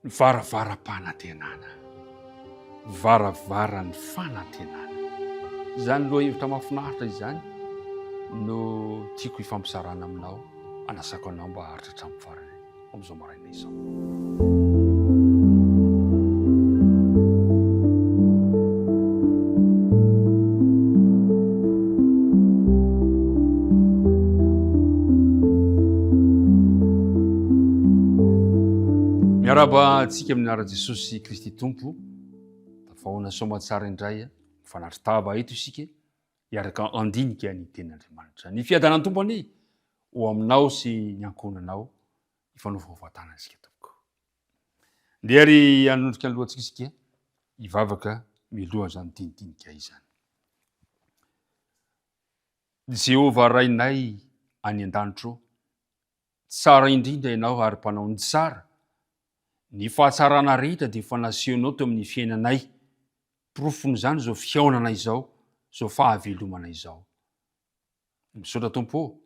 Varavaram-panantenana, varavaran'ny fanantenana. Izany loha hevitra mahafinaritra izany no tiako ifampisarana aminao, anasako anao mba haritra hatramin'ny farany amin'izao maraina izao. Miaraba antsika amin'ny anarana Jesosy Kristy Tompo, tafahoana soa tsara indray, mifanatry tava eto isika, hiaraka andinika ny tenin'Andriamanitra. Ny fiadanany tompony ho aminao sy ny ankonanao, ifanofaofatana isika tompoko. Ndeha ary hanondrika ny lohantsika isika, hivavaka miloha izany dinidinika izany. Jehova rainay any an-danitro, tsara indrindra ianao ary mpanao ny tsara. Ny fahatsarana rehetra dia efa nasehonao teo amin'ny fiainanay. Porofony izany izao fiaonana izao, izao fahavelomana izao. Misaotra Tompo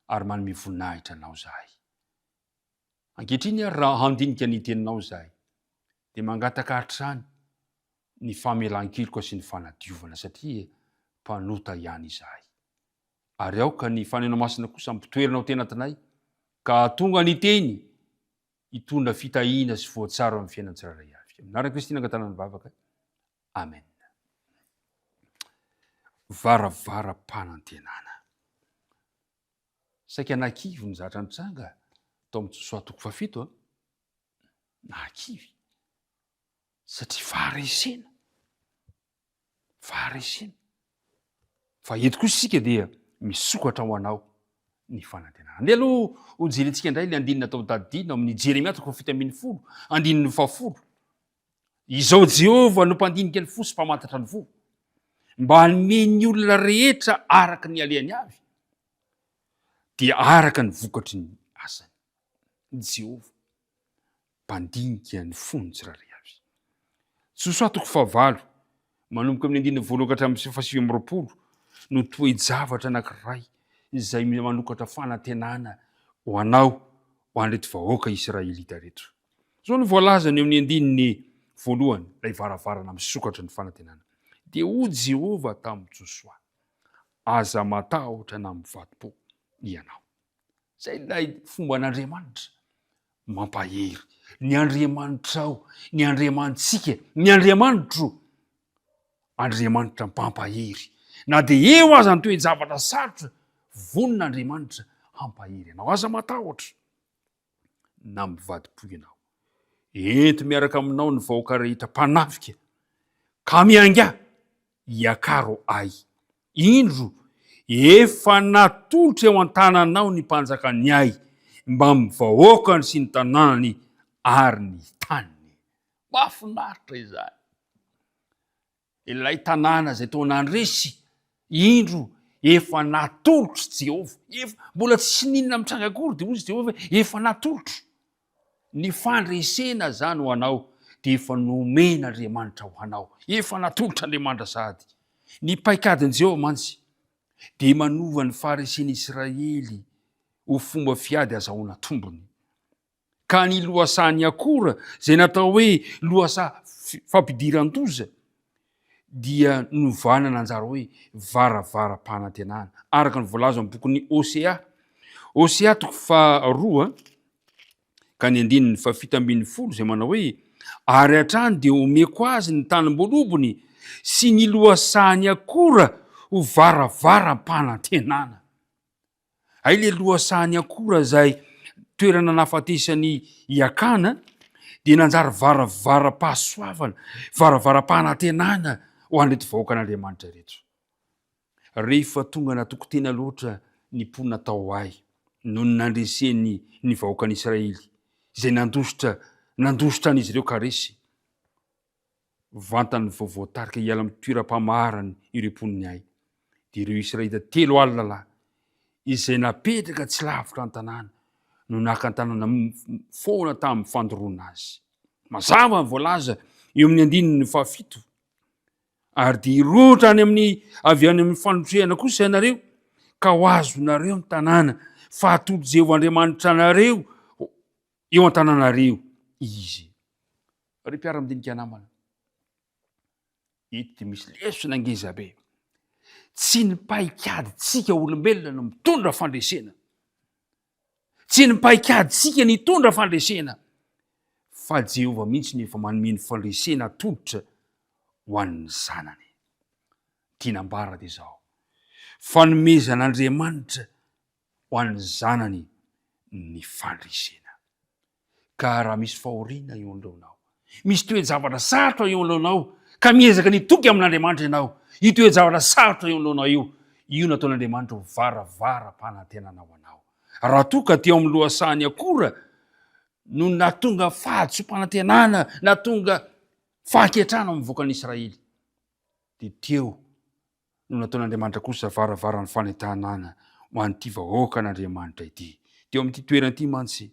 ary manome voninahitra anao zahay. Ankehitriny ary raha handinika ny teninao zahay, dia mangataka hatrany ny famelan-keloka sy ny fanadiovana satria mpanota ihany izahay. Ary aoka ny fanena masina kosa ampitoeranao tena tanay, ka tonga ny teny hitondra fitahiana sy voatsara amin'ny fiainan'ny tsirairay avy. Amin'anarana Kristy nangatana ny vavaka. Amen. Varavaram-panantenana. Saika nankivy ny zatra nitranga tao amin'ny Josoa 7 nankivy satria faharesena. Fa eto kosa isika dia misokatra ho anao ny fanantenana. Andeha aloha ho jerentsika indray ilay andinina tao tadidina amin'ny Jeremia 7:10, andininy 10. Izao Jehova no mpandinika ny fo sy mpamantatra ny fo, mba hanome ny olona rehetra araka ny alehany avy, dia araka ny vokatry ny asany. Jehova mpandinika ny fo ny tsirairay avy. Josoa 9 manomboka amin'ny andininy 1 hatramin'ny 7 no toe-javatra anankiray izay manokatra fanantenana ho anao, ho an'ireto vahoaka Israelita rehetra. Zao no voalaza ny amin'ny andininy 1, ilay varavarana misokatra ny fanantenana. Dia ho Jehova tamin'i Josoa, aza matahotra na mivadi-po ianao. Zay ilay fomba an'Andriamanitra mampahery. Ny Andriamanitrao, ny Andriamanitsika, ny Andriamanitro, Andriamanitra mpampahery. Na dia eo aza ny toe-javatra sarotra, vonin'Andriamanitra hampahery ianao. Aza matahotra na mivadi-po ianao. Ento miaraka aminao ny vahoaka rehetra mpanafika, ka mianga hiakaro ay. Indro efa natolotra eo an-tananao ny mpanjakany ay, mba mivahoakany sy ny tanànany ary ny taniny. Mahafinaritra izany. Ilay tanàna izay tao nandresy, indro efa natolotra Jehova. Mbola tsy ninona mitranga akory dia ozy Jehova efa natolotra. Ny fandresena zany ho anao dia efa nomen'Andriamanitra ho anao. Efa natolotra Andriamanitra sady. Ny paikadin'i Jehova mantsy dia manova ny faharesen'i Israely ho fomba fiady azahoana tombony. Ka ny lohasahan'ny akora izay natao hoe lohasaha fampidiran-doza dia novanana anjara hoe varavaram-panantenana. Araka ny voalaza amin'ny bokon'ny Osea 2 ka ny andininy 7 izay manao hoe, ary hatrany dia omeko azy ny tanimbolobony sy ny lohasahan'ny akora ho varavaram-panantenana. Ay le lohasahan'ny akora izay toerana nafatesany hiakana dia nanjary varavaram-pahasoavana, varavaram-panantenana ho an'ireto vahoaka an'Andriamanitra rehetra. Rehefa tonga natoko tena loatra ny mponina tao ay noho ny nandreseny ny vahoakan'Israely izay nandositra an'izy ireo karesy. Vantany voavoatarika hiala amin'ny toeram-pamaharany ireo mponiny ay. Dia ireo Israelita 3 alina lahy izay napetraka tsy lavitra ny tanàna no naka ny tanàna foana tamin'ny fandoroana azy. Mazava ny voalaza eo amin'ny andininy 7. Ary dia irotra any amin'ny avy any amin'ny fanotrehana kosa ianareo, ka ho azonareo ny tanàna fa atolo Jehova Andriamanitra anareo eo an-tanànareo izy. ry mpiara-midinika namana ito dia misy lesona ngeza be tsy ny paikaditsika olombelona no mitondra fandresena tsy ny paikaditsika nitondra fandresena fa Jehova mihitsy nefa manome ny fandresena atolotra ho an'ny zanany. Tinambara dia zao fanomezan'Andriamanitra ho an'ny zanany ny fandresena. Ka raha misy fahoriana eo alohanao, misy toe-javatra sarotra eo alohanao ka miezaka nitoky amin'Andriamanitra ianao, io toe-javatra sarotra eo alohanao io nataon'Andriamanitra ho varavara-panantenana ho anao. Raha toa ka teo amin'ny loasahany akora no natonga fahatso-panantenana, natonga fahaketrana mivoaka an'Israely, dia teo no nataon'Andriamanitra kosa varavara ny fanentanana ho an'ity vahoaka an'Andriamanitra ity. Teo amin'ity toerana ity mantsy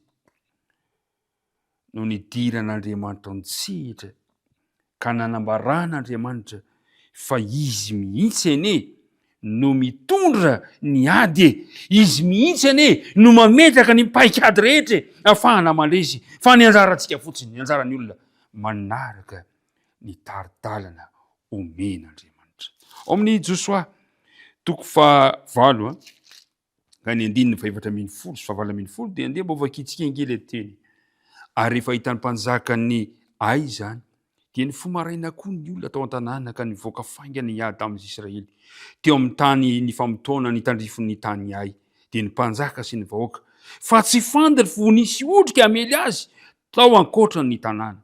no nidiran'Andriamanitra nitsihitra ka nanambaran'Andriamanitra fa izy mihitsy ane no mitondra ny ady, izy mihitsy ane no mametraka ny paikady rehetra ahafahana mandresy, fa ny anjarantsika fotsiny, ny anjaran'ny olona manaraka ny taridalana omen'Andriamanitra. Ao amin'ny Josoa 4:8 ka ny 9:11 sy 7:10 dia andeha mba vakitsika ingely teny. Ary rehefa hitan'ny mpanjakany Ai zany dia ny fomaraina koa ny olona tao an-tanàna ka nivoaka faingana hiady amin'izy Israely teo amin'ny tany ny famotona ny tandrifon'ny tany Ai. Dia ny mpanjaka sy ny vahoaka fa tsy fantany fo nisy otrika hamely azy tao ankoatran'ny tanàna,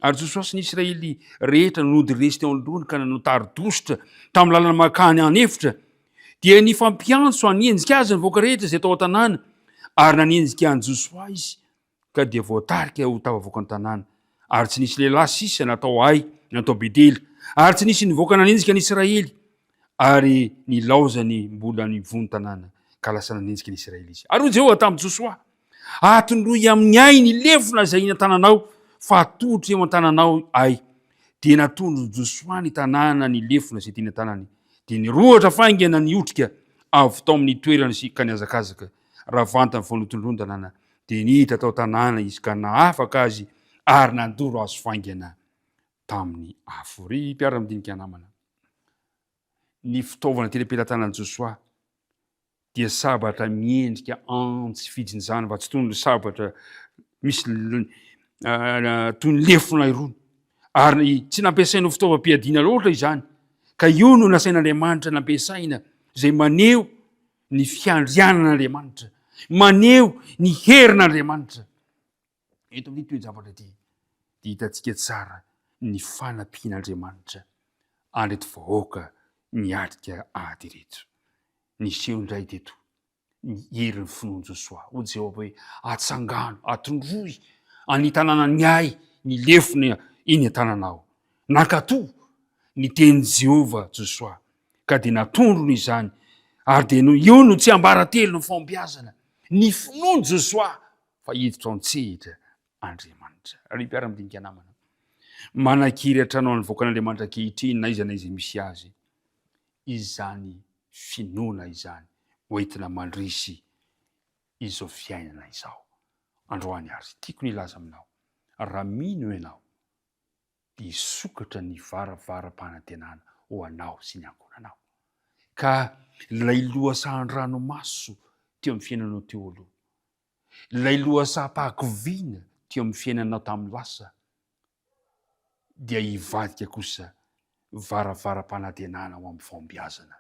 Ary Josoa sy ny Israely rehetra nody resy teo anoloany ka nanao tari-dosotra tamin'ny lalana makany anefitra, dia ny fampiantso hanenjika azy ny vahoaka rehetra izay tao an-tanàna, ary nanenjika an'i Josoa izy ka dia voatarika ho tafavoaka ny tanàna. Ary tsy nisy lehilahy sisa natao Ai, natao Betely, ary tsy nisy nivoaka nanenjika ny Israely, ary nilaozany mbola nivony tanàna ka lasa nanenjika ny Israely izy. Ary hoy Jehova tamin'i Josoa, atondroy amin'ny Ai ny lefona izay iny an-tanànao, fa atolotra eo an-tanànao Ai. Dia natondro Josoa ny tanàna ny lefona izay tiany an-tanany, dia nirohatra faingana ny otrika avy tao amin'ny toerana sy ka niazakazaka raha vantany vao notondron-tanàna, dia nihitra tao tanàna izy ka nahafaka azy ary nandoro azo faingana tamin'ny afo. Ry mpiara-midinika namana, ny fitaovana teny am-pelantanan'i Josoa dia sabatra miendrika antsy fijinjana, fa tsy toy ny sabatra misy toy ny lefona irony, ary tsy nampiasaina ho fitaovam-piadiana loatra izany, ka io no nasain'Andriamanitra nampiasaina izay maneho ny fiandrianan'Andriamanitra, maneho ny herin'Andriamanitra. Eto amin'ity toe-javatra ity dia hitantsika tsara ny fanampian'Andriamanitra andreto vahoaka niatrika ady reto. Niseho indray teto ny herin'ny finoan'i Josoa. Ho Jehova hoe atsangano, atondroy any tanànany Ai ny lefona iny an-tanànao. Nankatoa ny tenin'i Jehova Josoa ka dia natondrony izany, ary dia io no tsy ambaratelo ny fombiazana ny finoan'i Josoa fa hiditra ao an-tsehatra Andriamanitra. Ry mpiara-midinika namana, manakiry atranao ny voaka an'Andriamanitra ankehitriny na iza misy azy, izany finoana izany hoentina mandrisy izao fiainana izao. Androany ary tiako ny laza aminao, raha mino ianao dia hisokatra ny varavara-panantenana ho anao sy ny ankonanao, ka ilay lohasahan-dranomaso teo amin'ny fiainanao teo aloha, ilay lohasaham-pahakoviana teo amin'ny fiainanao tamin'ny lasa, dia hivadika kosa varavara-panantenana ho amin'ny fombiazana.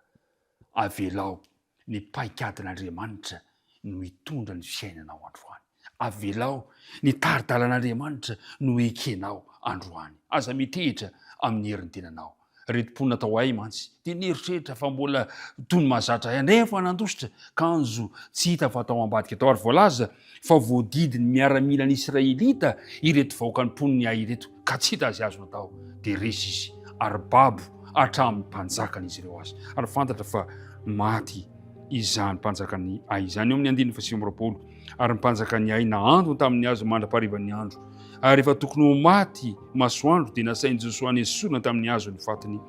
Avelao ny paikadin'Andriamanitra no hitondra ny fiainanao androany. Avelao ny taridalan'Andriamanitra no ekenao androany. Aza mitehitra amin'ny herin'ny tenanao. Retim-po natao Ai mantsy dia nieritreritra fa mbola toy ny mahazatra ahy, nefa nandositra kanjo tsy hita fa tao ambadika tao, ary voalaza fa voadidiny miaramila ny Israelita ireto vahoaka ny mponiny Ai ireto, ka tsy hita azy azo natao, dia resy izy ary babo hatramin'ny mpanjakan'izy ireo azy. Ary fantatra fa maty izany mpanjakan'ny Ai izany eo amin'ny 9:20, ary mpanjakan'ny Ai nahandro tamin'ny hazo mandra-parivan'ny andro, ary rehefa tokony ho maty masoandro dia nasain'i Josoa ny esorina tamin'ny hazo ny fatiny,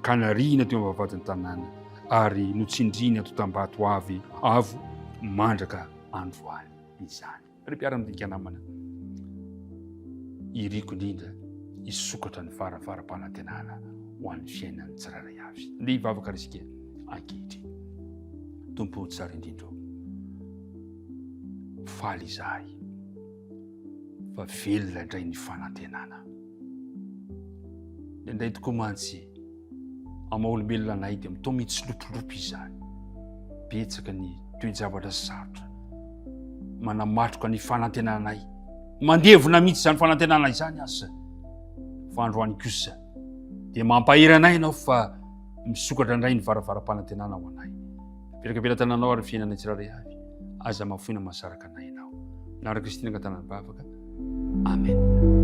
ka nariana teo amin'ny vavahadin'ny tanàna ary notsindriny ato tambato avo mandraka androany izany. Ry mpiara-midinika namana, iriko indrindra isokatra ny varavaram-panantenana ho an'ny fiainan'ny tsiraray avy. Andeha hivavaka risika ankehitriny. Tompo tsara indrindra faly izahay fa velona indray ny fanantenana. Indray tokoa mantsy amaha-olombelona anay dia mitoa mitsilopilopy izany. Betsaka ny toe-javatra sarotra manamatroka ny fanantenanay, mandevona mihitsy izany fanantenana izany asa. Fa androany kosa dia mampahery anay ianao fa misokatra indray ny varavaram-panantenana ho anay. Perakapela tananao ary fiainana tsiraray avy, aza mahafoina mahasaraka anay ianao. Nara Kristina angatana ny bavaka. Amen.